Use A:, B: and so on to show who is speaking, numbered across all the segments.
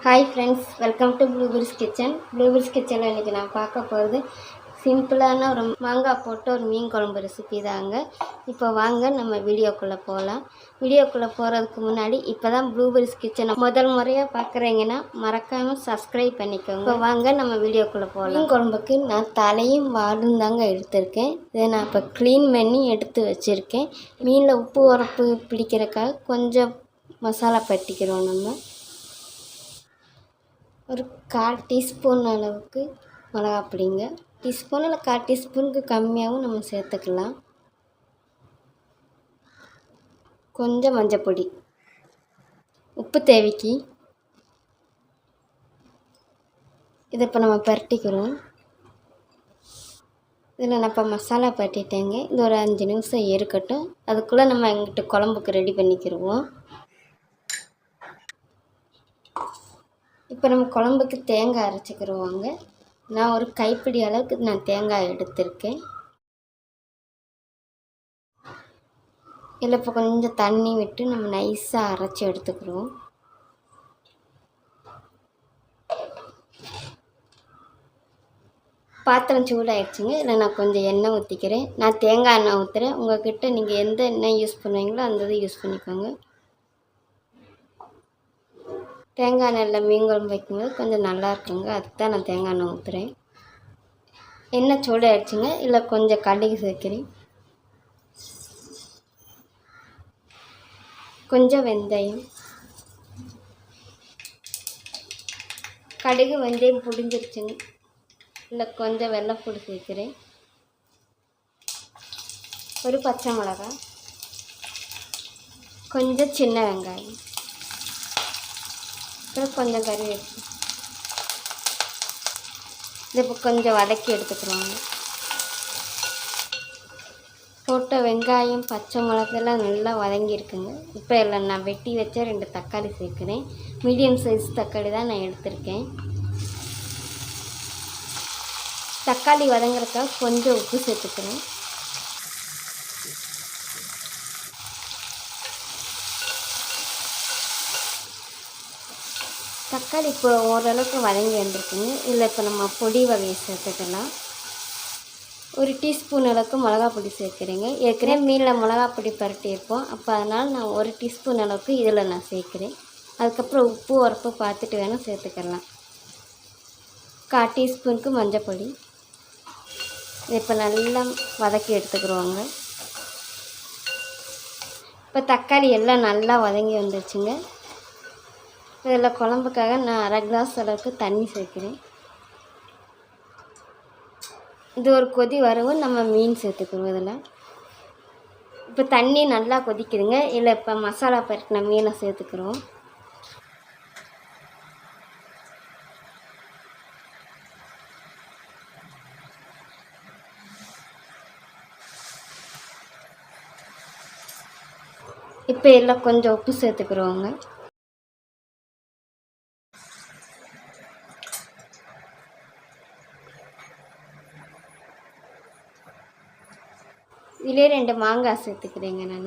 A: Hi friends, welcome to blueberries kitchen. Blueberries கிச்சனில் இன்றைக்கி நான் பார்க்க போகிறது சிம்பிளான ஒரு மாங்காய் போட்டு ஒரு மீன் குழம்பு ரெசிபி தாங்க. இப்போ வாங்க நம்ம வீடியோக்குள்ளே போகலாம். வீடியோக்குள்ளே போகிறதுக்கு முன்னாடி இப்போ தான் ப்ளூபெர்ரிஸ் கிச்சனை முதல் முறையாக பார்க்குறீங்கன்னா மறக்காமல் சப்ஸ்கிரைப் பண்ணிக்கோங்க. இப்போ வாங்க நம்ம வீடியோக்குள்ளே போகலாம். மீன் குழம்புக்கு நான் தலையும் வாலும் தாங்க எடுத்திருக்கேன். இதை நான் இப்போ க்ளீன் பண்ணி எடுத்து வச்சுருக்கேன். மீனில் உப்பு உரப்பு பிடிக்கிறதுக்காக கொஞ்சம் மசாலா பட்டிக்கிறோம். நம்ம ஒரு 1/4 டீஸ்பூன் அளவுக்கு மிளகாப்பொடிங்க. டீஸ்பூன் இல்லை 1/4 டீஸ்பூனுக்கு கம்மியாகவும் நம்ம சேர்த்துக்கலாம். கொஞ்சம் மஞ்சப்பொடி, உப்பு தேவைக்கு. இதை இப்போ நம்ம பரட்டிக்கிறோம். இதில் நான் இப்போ மசாலா பரட்டிட்டேங்க. இது ஒரு 5 நிமிஷம் இருக்கட்டும். அதுக்குள்ளே நம்ம எங்கிட்ட குழம்புக்கு ரெடி பண்ணிக்கிடுவோம். இப்போ நம்ம குழம்புக்கு தேங்காய் அரைச்சிக்கிடுவோங்க. நான் ஒரு கைப்பிடி அளவுக்கு நான் தேங்காய் எடுத்திருக்கேன். இதில் இப்போ கொஞ்சம் தண்ணி விட்டு நம்ம நைஸாக அரைச்சி எடுத்துக்கிறோம். பாத்திரம் சூடாகிடுச்சுங்க. இதில் நான் கொஞ்சம் எண்ணெய் ஊற்றிக்கிறேன். நான் தேங்காய் எண்ணெய் ஊற்றுறேன். உங்கள்கிட்ட நீங்கள் எந்த எண்ணெய் யூஸ் பண்ணுவீங்களோ அந்த இது யூஸ் பண்ணிக்கோங்க. தேங்காய் எண்ணெயில் மீன் குழம்பு வைக்கும்போது கொஞ்சம் நல்லா இருக்குங்க. அதுக்கு தான் நான் தேங்காய் எண்ணெய் ஊற்றுறேன். எண்ணெய் சூடாகிடுச்சுங்க. இல்லை கொஞ்சம் கடுகு சேர்க்கிறேன். கொஞ்சம் வெந்தயம், கடுகு வெந்தயம் பிடிஞ்சிருச்சுங்க. இல்லை கொஞ்சம் வெள்ளைப்பூடு சேர்க்கிறேன். ஒரு பச்சை மிளகாய், கொஞ்சம் சின்ன வெங்காயம், அப்புறம் கொஞ்சம் கறிவேப்பிலை. இதை இப்போ கொஞ்சம் வதக்கி எடுத்துக்கிறோங்க. போட்ட வெங்காயம் பச்சை மிளகாயெல்லாம் நல்லா வதங்கியிருக்குங்க. இப்போ இதில் நான் வெட்டி வச்ச 2 தக்காளி சேர்க்குறேன். மீடியம் சைஸ் தக்காளி தான் நான் எடுத்திருக்கேன். தக்காளி வதங்குறதுக்காக கொஞ்சம் உப்பு சேர்த்துக்கிறேன். தக்காளி இப்போ ஓரளவுக்கு வதங்கி வந்துருக்குங்க. இதில் இப்போ நம்ம பொடி வகையை சேர்த்துக்கலாம். ஒரு டீஸ்பூன் அளவுக்கு மிளகா பொடி சேர்க்குறேங்க. ஏற்கனவே மீனில் மிளகா பொடி பரட்டியிருப்போம். அப்போ அதனால் நான் ஒரு டீஸ்பூன் அளவுக்கு இதில் நான் சேர்க்குறேன். அதுக்கப்புறம் உப்பு உரப்பு பார்த்துட்டு வேணும் சேர்த்துக்கலாம். 1/4 டீஸ்பூனுக்கு மஞ்சப்பொடி. இதை இப்போ நல்லா வதக்கி எடுத்துக்கிறோங்க. இப்போ தக்காளி எல்லாம் நல்லா வதங்கி வந்துடுச்சுங்க. இதில் குழம்புக்காக நான் 1/2 கிளாஸ் அளவுக்கு தண்ணி சேர்க்குறேன். இது ஒரு கொதி வரவும் நம்ம மீன் சேர்த்துக்கிறோம். இதில் இப்போ தண்ணி நல்லா கொதிக்குதுங்க. இல்லை இப்போ மசாலா பரட்டின மீனை சேர்த்துக்கிறோம். இப்போ எல்லாம் கொஞ்சம் உப்பு சேர்த்துக்கிறோங்க. இதிலே 2 மாங்காய் சேர்த்துக்கிறேங்க நான்.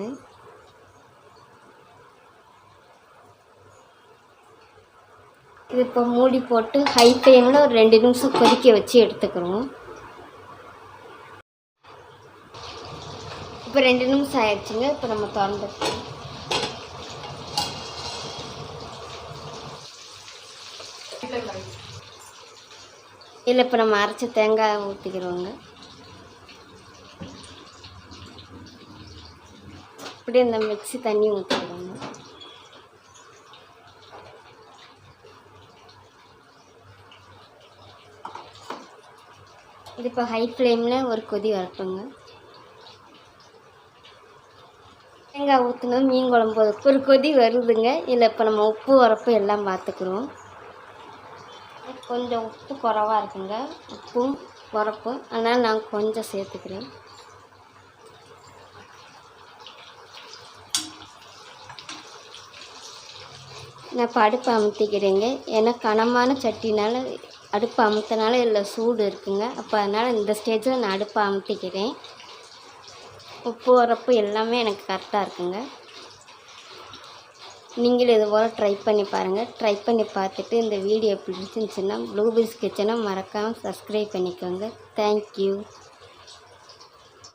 A: இது இப்போ மூடி போட்டு ஹை ஃப்ளேமில் ஒரு 2 நிமிஷம் கொதிக்க வச்சு எடுத்துக்கிறோம். இப்போ 2 நிமிஷம் ஆயிடுச்சுங்க. இப்போ நம்ம திறந்துக்கலாம். இதில் இப்போ நம்ம அரைச்ச தேங்காய் ஊற்றிக்கிறோங்க. அப்படியே இந்த மிக்ஸி தண்ணி ஊற்றிக்கிறோங்க. இது இப்போ ஹை ஃப்ளேமில் ஒரு கொதி வரட்டுங்க. தேங்காய் ஊற்றினது மீன் குழம்பு ஒரு கொதி வருதுங்க. இதில் இப்போ நம்ம உப்பு உரப்பு எல்லாம் பார்த்துக்குறோம். கொஞ்சம் உப்பு குறைவாக இருக்குங்க. உப்பும் உரப்பு அதனால் நான் கொஞ்சம் சேர்த்துக்கிறேன். நான் இப்போ அடுப்பை அமுத்திக்கிறேங்க. ஏன்னா கனமான சட்டினால் அடுப்பை அமுத்தினால இதில் சூடு இருக்குங்க. அப்போ அதனால் இந்த ஸ்டேஜில் நான் அடுப்பை அமுத்திக்கிறேன். உப்பு உரப்பு எல்லாமே எனக்கு கரெக்டாக இருக்குங்க. நீங்களும் இது போல் ட்ரை பண்ணி பாருங்கள். ட்ரை பண்ணி பார்த்துட்டு இந்த வீடியோ பிடிச்சிருந்துச்சுன்னா ப்ளூபெர்ரிஸ் கிச்சனை மறக்காமல் சப்ஸ்கிரைப் பண்ணிக்கோங்க. தேங்க்யூ.